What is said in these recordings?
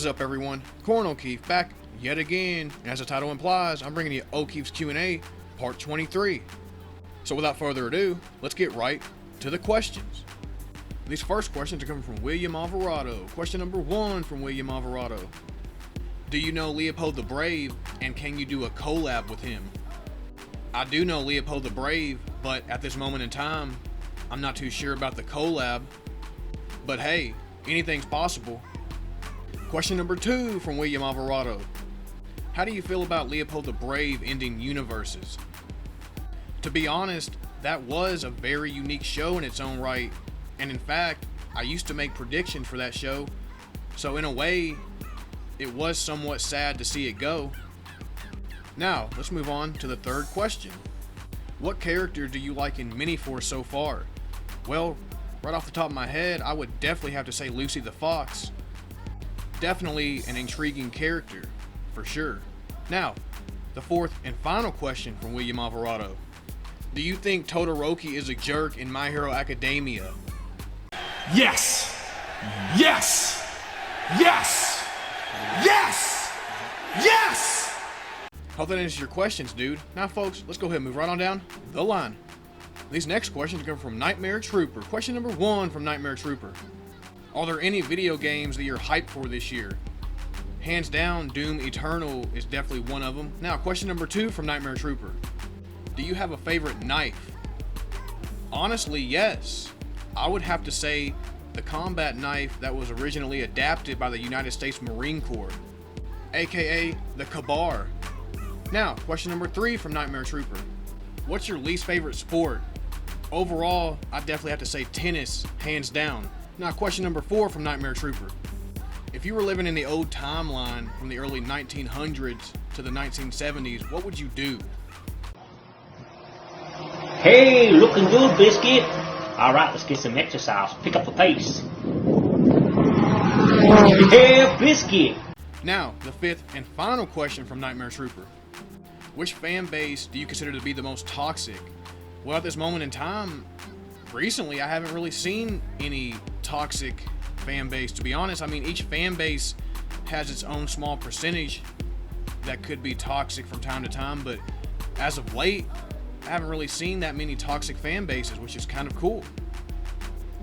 up, everyone? Corn O'Keefe back yet again, and as the title implies, I'm bringing you O'Keefe's Q&A, part 23. So without further ado, let's get right to the questions. These first questions are coming from William Alvarado. Question number 1 from William Alvarado. Do you know Leopold the Brave, and can you do a collab with him? I do know Leopold the Brave, but at this moment in time, I'm not too sure about the collab. But hey, anything's possible. Question number 2 from William Alvarado. How do you feel about Leopold the Brave ending universes? To be honest, that was a very unique show in its own right, and in fact, I used to make predictions for that show, so in a way, it was somewhat sad to see it go. Now, let's move on to the third question. What character do you like in Miniforce so far? Well, right off the top of my head, I would definitely have to say Lucy the Fox. Definitely an intriguing character, for sure. Now, the fourth and final question from William Alvarado. Do you think Todoroki is a jerk in My Hero Academia? Yes! Yes! Yes! Yes! Yes! Hope that answers your questions, dude. Now, folks, let's go ahead and move right on down the line. These next questions come from Nightmare Trooper. Question number 1 from Nightmare Trooper. Are there any video games that you're hyped for this year? Hands down, Doom Eternal is definitely one of them. Now, question number 2 from Nightmare Trooper. Do you have a favorite knife? Honestly, yes. I would have to say the combat knife that was originally adapted by the United States Marine Corps, aka the Kabar. Now, question number 3 from Nightmare Trooper. What's your least favorite sport? Overall, I definitely have to say tennis, hands down. Now, question number 4 from Nightmare Trooper. If you were living in the old timeline from the early 1900s to the 1970s, what would you do? Hey, looking good, Biscuit. Alright, let's get some exercise. Pick up the pace. Yeah, Biscuit. Now, the fifth and final question from Nightmare Trooper. Which fan base do you consider to be the most toxic? Well, at this moment in time, recently I haven't really seen any toxic fan base. To be honest, I mean, each fan base has its own small percentage that could be toxic from time to time, but as of late, I haven't really seen that many toxic fan bases, which is kind of cool.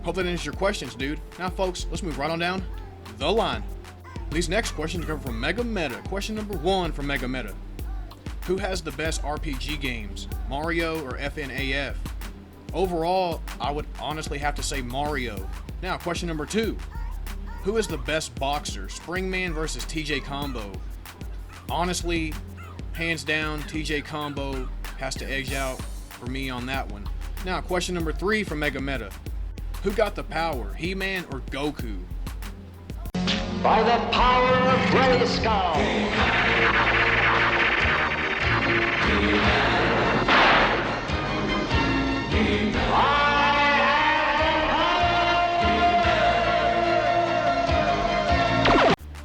Hope that answers your questions, dude. Now, folks, let's move right on down the line. These next questions come from Megha Mehta. Question number 1 from Megha Mehta. Who has the best RPG games, Mario or FNAF? Overall, I would honestly have to say Mario. Now, question number 2. Who is the best boxer, Springman versus TJ Combo? Honestly, hands down, TJ Combo has to edge out for me on that one. Now, question number 3 from Megha Mehta. Who got the power, He-Man or Goku? By the power of Grayskull!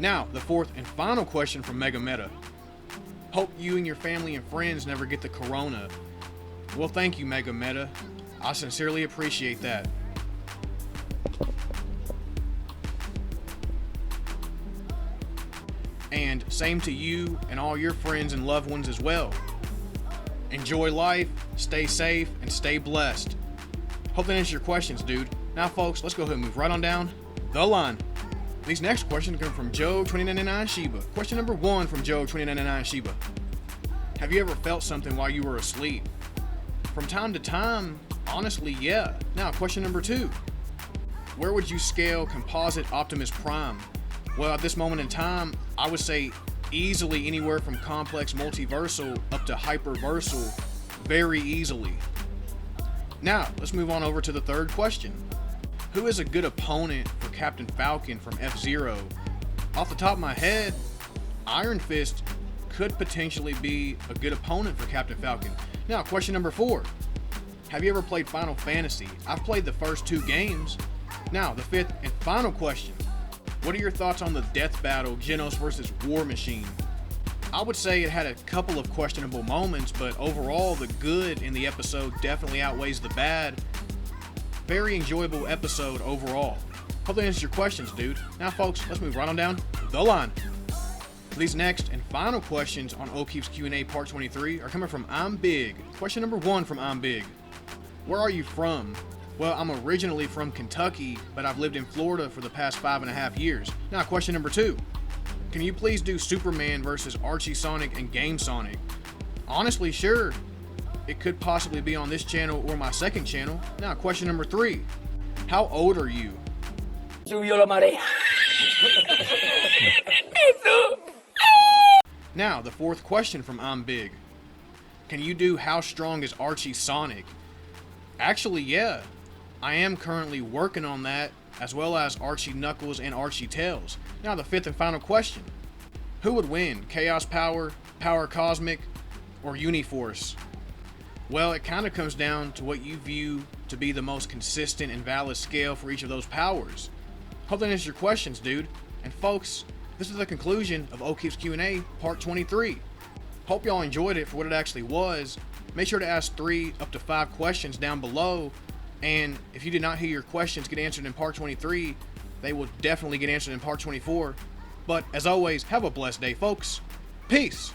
Now, the fourth and final question from Megha Mehta. Hope you and your family and friends never get the corona. Well, thank you, Megha Mehta. I sincerely appreciate that. And same to you and all your friends and loved ones as well. Enjoy life, stay safe, and stay blessed. Hope that answers your questions, dude. Now, folks, let's go ahead and move right on down the line. These next questions come from Joe2099 Shiba. Question number 1 from Joe2099 Shiba. Have you ever felt something while you were asleep? From time to time, honestly, yeah. Now, question number 2. Where would you scale Composite Optimus Prime? Well, at this moment in time, I would say easily anywhere from Complex Multiversal up to Hyperversal, very easily. Now, let's move on over to the third question. Who is a good opponent for Captain Falcon from F-Zero? Off the top of my head, Iron Fist could potentially be a good opponent for Captain Falcon. Now, question number 4. Have you ever played Final Fantasy? I've played the first 2 games. Now, the fifth and final question. What are your thoughts on the death battle, Genos versus War Machine? I would say it had a couple of questionable moments, but overall, the good in the episode definitely outweighs the bad. Very enjoyable episode overall. Hope that answers your questions, dude. Now, folks, let's move right on down the line. These next and final questions on O'Keefe's Q&A Part 23 are coming from I'm Big. Question number 1 from I'm Big. Where are you from? Well, I'm originally from Kentucky, but I've lived in Florida for the past 5.5 years. Now, question number 2. Can you please do Superman versus Archie Sonic and Game Sonic? Honestly, sure. It could possibly be on this channel or my second channel. Now, question number 3. How old are you? Now, the 4th question from I'm Big. Can you do How Strong is Archie Sonic? Actually, yeah. I am currently working on that, as well as Archie Knuckles and Archie Tails. Now, the 5th and final question. Who would win, Chaos Power, Power Cosmic, or Uniforce? Well, it kind of comes down to what you view to be the most consistent and valid scale for each of those powers. Hope that answers your questions, dude. And folks, this is the conclusion of O'Keefe's Q&A Part 23. Hope y'all enjoyed it for what it actually was. Make sure to ask 3 up to 5 questions down below. And if you did not hear your questions get answered in Part 23, they will definitely get answered in Part 24. But as always, have a blessed day, folks. Peace.